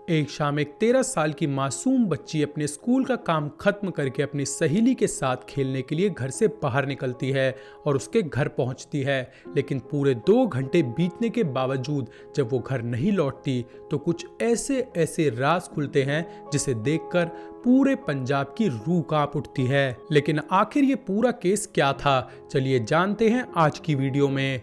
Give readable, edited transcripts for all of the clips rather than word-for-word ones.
एक शाम एक 13 साल की मासूम बच्ची अपने स्कूल का काम खत्म करके अपनी सहेली के साथ खेलने के लिए घर से बाहर निकलती है और उसके घर पहुंचती है। लेकिन पूरे 2 घंटे बीतने के बावजूद जब वो घर नहीं लौटती तो कुछ ऐसे ऐसे राज खुलते हैं जिसे देखकर पूरे पंजाब की रूह कांप उठती है। लेकिन आखिर ये पूरा केस क्या था, चलिए जानते हैं आज की वीडियो में।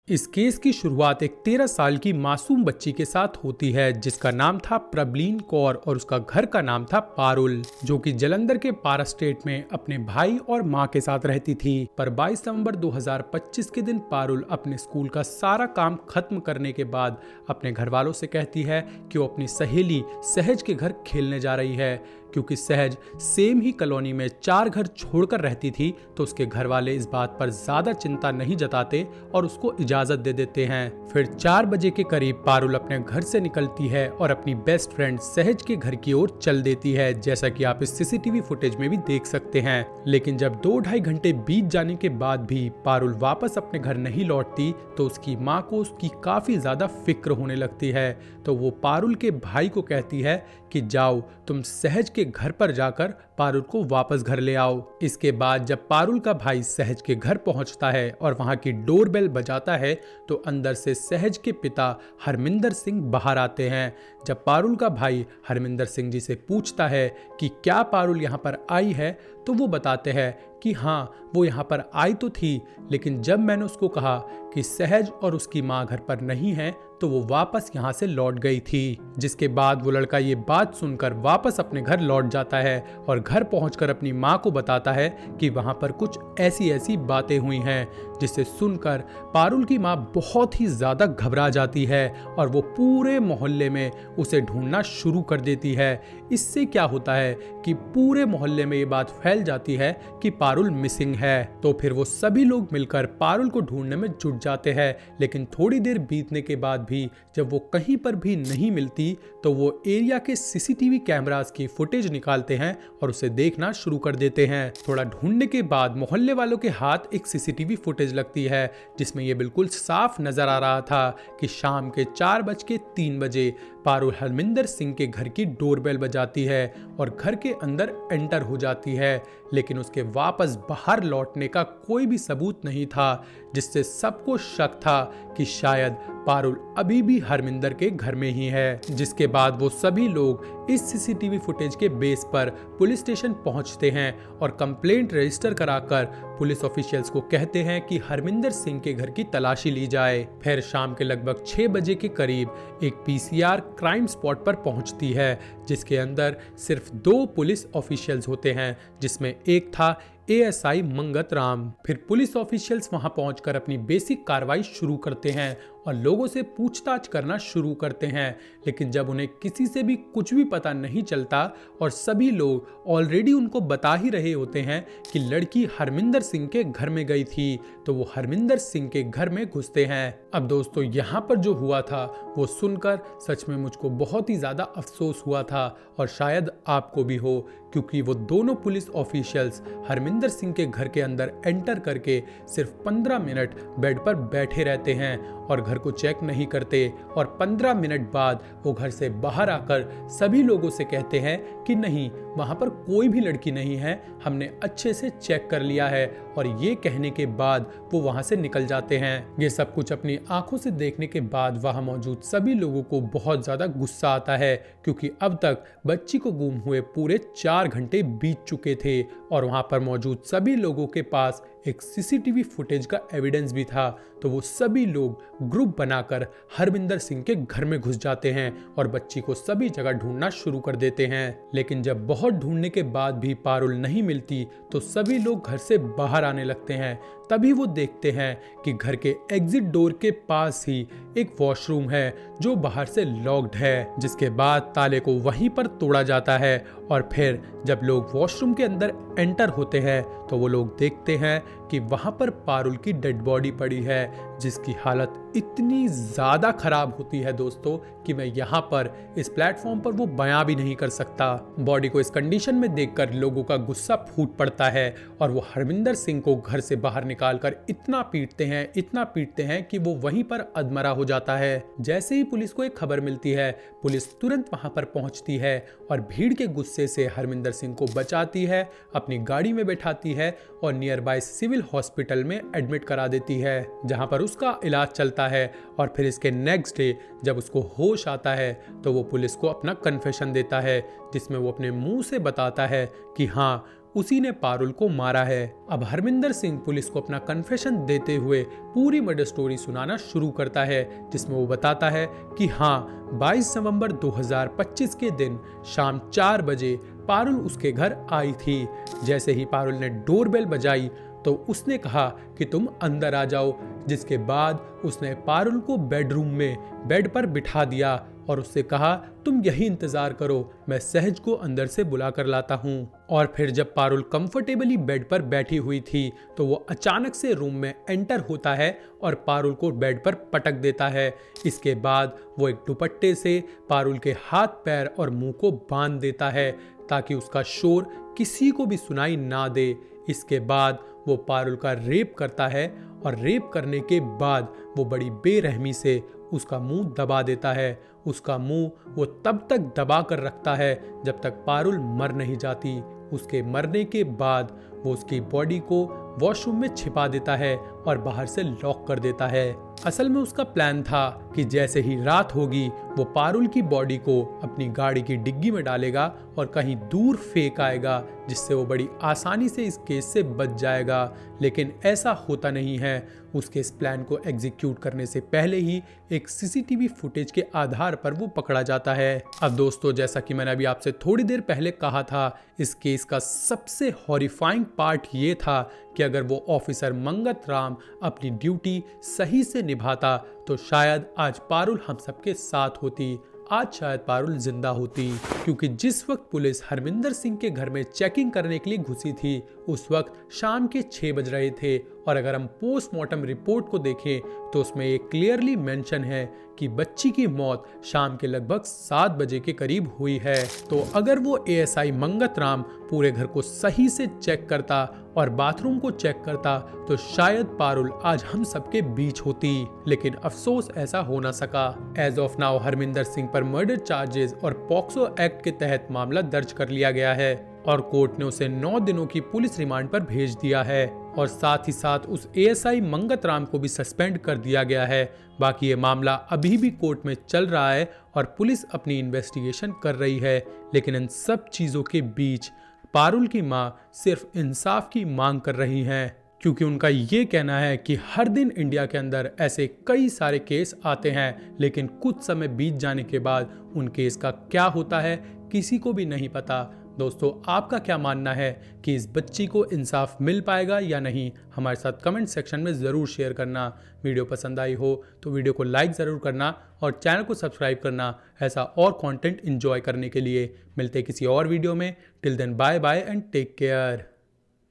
इस केस की शुरुआत एक 13 साल की मासूम बच्ची के साथ होती है जिसका नाम था प्रबलीन कौर और उसका घर का नाम था पारुल, जो कि जलंधर के पारा स्टेट में अपने भाई और मां के साथ रहती थी। पर 22 नवंबर 2025 के दिन पारुल अपने स्कूल का सारा काम खत्म करने के बाद अपने घर वालों से कहती है कि वो अपनी सहेली सहज के घर खेलने जा रही है। क्योंकि सहज सेम ही कॉलोनी में 4 घर छोड़कर रहती थी तो उसके घर वाले इस बात पर ज्यादा चिंता नहीं जताते और उसको इजाजत दे देते हैं। फिर 4 बजे के करीब पारुल अपने घर से निकलती है और अपनी बेस्ट फ्रेंड सहज के घर की ओर चल देती है, जैसा कि आप इस सीसीटीवी फुटेज में भी देख सकते हैं। लेकिन जब 2-2.5 घंटे बीत जाने के बाद भी पारुल वापस अपने घर नहीं लौटती तो उसकी माँ को उसकी काफी ज्यादा फिक्र होने लगती है। तो वो पारुल के भाई को कहती है कि जाओ तुम सहज के घर पर जाकर पारुल को वापस घर ले आओ। इसके बाद जब पारुल का भाई सहज के घर पहुंचता है और वहां की डोरबेल बजाता है तो अंदर से सहज के पिता हरमिंदर सिंह बाहर आते हैं। जब पारुल का भाई हरमिंदर सिंह जी से पूछता है कि क्या पारुल यहाँ पर आई है तो वो बताते हैं कि हाँ वो यहाँ पर आई तो थी, लेकिन जब मैंने उसको कहा कि सहज और उसकी माँ घर पर नहीं है तो वो वापस यहाँ से लौट गई थी। जिसके बाद वो लड़का ये बात सुनकर वापस अपने घर लौट जाता है और घर पहुंचकर अपनी माँ को बताता है कि वहाँ पर कुछ ऐसी ऐसी बातें हुई हैं, जिसे सुनकर पारुल की माँ बहुत ही ज्यादा घबरा जाती है और वो पूरे मोहल्ले में उसे ढूंढना शुरू कर देती है। इससे क्या होता है कि पूरे मोहल्ले में ये बात फैल जाती है कि पारुल मिसिंग है। तो फिर वो सभी लोग मिलकर पारुल को ढूंढने में जुट जाते हैं। लेकिन थोड़ी देर बीतने के बाद भी जब वो कहीं पर भी नहीं मिलती तो वो एरिया के सीसीटीवी कैमरास की फुटेज निकालते हैं और उसे देखना शुरू कर देते हैं। थोड़ा ढूंढने के बाद मोहल्ले वालों के हाथ एक सीसीटीवी फुटेज लगती है जिसमें ये बिल्कुल साफ नजर आ रहा था कि शाम के 4:03 बजे पारुल हरमिंदर सिंह के घर की डोरबेल बजाती है और घर के अंदर एंटर हो जाती है। लेकिन उसके वापस बाहर लौटने का कोई भी सबूत नहीं था, जिससे सबको शक था कि शायद पारुल अभी भी हरमिंदर के घर में ही है। जिसके बाद वो सभी लोग इस सीसीटीवी फुटेज के बेस पर पुलिस स्टेशन पहुंचते हैं और कंप्लेंट रजिस्टर कराकर पुलिस ऑफिशियल्स को कहते हैं कि हरमिंदर सिंह के घर की तलाशी ली जाए। फिर शाम के लगभग 6 बजे के करीब एक पीसीआर क्राइम स्पॉट पर पहुंचती है, जिसके अंदर सिर्फ 2 पुलिस ऑफिशियल्स होते हैं, जिसमें एक था एएसआई मंगत राम। फिर पुलिस ऑफिशियल्स वहां पहुंचकर अपनी बेसिक कार्रवाई शुरू करते हैं और लोगों से पूछताछ करना शुरू करते हैं। लेकिन जब उन्हें किसी से भी कुछ भी पता नहीं चलता और सभी लोग ऑलरेडी उनको बता ही रहे होते हैं कि लड़की हरमिंदर सिंह के घर में गई थी, तो वो हरमिंदर सिंह के घर में घुसते हैं। अब दोस्तों यहाँ पर जो हुआ था वो सुनकर सच में मुझको बहुत ही ज्यादा अफसोस हुआ था और शायद आपको भी हो, क्योंकि वो दोनों पुलिस ऑफिशियल्स हरमिंदर सिंह के घर के अंदर एंटर करके सिर्फ 15 मिनट बेड पर बैठे रहते हैं और घर को चेक नहीं करते और 15 मिनट बाद वो घर से बाहर आकर सभी लोगों से कहते हैं कि नहीं, वहां पर कोई भी लड़की नहीं है, हमने अच्छे से चेक कर लिया है। और ये कहने के बाद वो वहां से निकल जाते हैं। ये सब कुछ अपनी आंखों से देखने के बाद वहां मौजूद सभी लोगों को बहुत ज्यादा गुस्सा आता है, क्योंकि अब तक बच्ची को गुम हुए पूरे 4 घंटे बीत चुके थे और वहां पर मौजूद सभी लोगों के पास एक सीसीटीवी फुटेज का एविडेंस भी था। तो वो सभी लोग ग्रुप बनाकर हरमिंदर सिंह के घर में घुस जाते हैं और बच्ची को सभी जगह ढूंढना शुरू कर देते हैं। लेकिन जब बहुत ढूंढने के बाद भी पारुल नहीं मिलती तो सभी लोग घर से बाहर आने लगते हैं। तभी वो देखते हैं कि घर के एग्जिट डोर के पास ही एक वॉशरूम है जो बाहर से लॉक्ड है, जिसके बाद ताले को वहीं पर तोड़ा जाता है। और फिर जब लोग वॉशरूम के अंदर एंटर होते हैं तो वो लोग देखते हैं कि वहां पर पारुल की डेड बॉडी पड़ी है, जिसकी हालत इतनी ज्यादा खराब होती है दोस्तों कि मैं यहाँ पर इस प्लेटफॉर्म पर वो बयां भी नहीं कर सकता। बॉडी को इस कंडीशन में देखकर लोगों का गुस्सा फूट पड़ता है और वो हरमिंदर सिंह को घर से बाहर निकालकर इतना पीटते हैं कि वो वहीं पर अधमरा हो जाता है। जैसे ही पुलिस को एक खबर मिलती है, पुलिस तुरंत वहां पर पहुंचती है और भीड़ के गुस्से से हरमिंदर सिंह को बचाती है, अपनी गाड़ी में बैठाती है और नियर बाय सिविल हॉस्पिटल में एडमिट करा देती है, जहां पर उसका इलाज चलता है। और फिर इसके नेक्स्ट डे जब उसको होश आता है तो वो पुलिस को अपना कन्फेशन देता है, जिसमें वो अपने मुंह से बताता है कि हाँ, उसी ने पारुल को मारा है। अब हरमिंदर सिंह पुलिस को अपना कन्फेशन देते हुए पूरी मर्डर स्टोरी सुनाना शुरू करता है, जिसमें वो बताता है कि हाँ, 22 नवंबर 2025 के दिन शाम 4 बजे पारुल उसके घर आई थी। जैसे ही पारुल ने डोरबेल बजाई तो उसने कहा कि तुम अंदर आ जाओ, जिसके बाद उसने पारुल को बेडरूम में बेड पर बिठा दिया और उससे कहा तुम यही इंतजार करो, मैं सहज को अंदर से बुला कर लाता हूँ। और फिर जब पारुल कंफर्टेबली बेड पर बैठी हुई थी तो वो अचानक से रूम में एंटर होता है और पारुल को बेड पर पटक देता है। इसके बाद वो एक दुपट्टे से पारुल के हाथ पैर और मुंह को बांध देता है ताकि उसका शोर किसी को भी सुनाई ना दे। इसके बाद वो पारुल का रेप करता है और रेप करने के बाद वो बड़ी बेरहमी से उसका मुंह दबा देता है। उसका मुंह वो तब तक दबा कर रखता है जब तक पारुल मर नहीं जाती। उसके मरने के बाद वो उसकी बॉडी को वॉशरूम में छिपा देता है और बाहर से लॉक कर देता है। असल में उसका प्लान था कि जैसे ही रात होगी वो पारुल की बॉडी को अपनी गाड़ी की डिग्गी में डालेगा और कहीं दूर फेंक आएगा, जिससे वो बड़ी आसानी से इस केस से बच जाएगा। लेकिन ऐसा होता नहीं है। उसके इस प्लान को एग्जीक्यूट करने से पहले ही एक सीसीटीवी फुटेज के आधार पर वो पकड़ा जाता है। अब दोस्तों, जैसा कि मैंने अभी आपसे थोड़ी देर पहले कहा था, इस केस का सबसे हॉरिफाइंग पार्ट ये था कि अगर वो ऑफिसर मंगत राम अपनी ड्यूटी सही से निभाता तो शायद आज पारुल हम सबके साथ होती, आज शायद पारुल जिंदा होती। क्योंकि जिस वक्त पुलिस हरमिंदर सिंह के घर में चेकिंग करने के लिए घुसी थी उस वक्त शाम के 6 बज रहे थे और अगर हम पोस्टमार्टम रिपोर्ट को देखें तो उसमें ये क्लियरली मेंशन है कि बच्ची की मौत शाम के लगभग 7 बजे के करीब हुई है। तो अगर वो एएसआई मंगत राम पूरे घर को सही से चेक करता और बाथरूम को चेक करता तो शायद पारुल आज हम सबके बीच होती। लेकिन अफसोस ऐसा हो ना सका। As of now Harminder Singh पर मर्डर चार्जेस और पॉक्सो एक्ट के तहत मामला दर्ज कर लिया गया है और कोर्ट ने उसे 9 दिनों की पुलिस रिमांड पर भेज दिया है और साथ ही साथ उस एएसआई मंगत राम को भी सस्पेंड कर दिया गया है। बाकी ये मामला अभी भी कोर्ट में चल रहा है और पुलिस अपनी इन्वेस्टिगेशन कर रही है। लेकिन इन सब चीजों के बीच पारुल की मां सिर्फ इंसाफ की मांग कर रही हैं, क्योंकि उनका ये कहना है कि हर दिन इंडिया के अंदर ऐसे कई सारे केस आते हैं, लेकिन कुछ समय बीत जाने के बाद उन केस का क्या होता है किसी को भी नहीं पता। दोस्तों, आपका क्या मानना है कि इस बच्ची को इंसाफ मिल पाएगा या नहीं? हमारे साथ कमेंट सेक्शन में ज़रूर शेयर करना। वीडियो पसंद आई हो तो वीडियो को लाइक ज़रूर करना और चैनल को सब्सक्राइब करना ऐसा और कंटेंट एंजॉय करने के लिए। मिलते हैं किसी और वीडियो में। Till then bye bye and take care.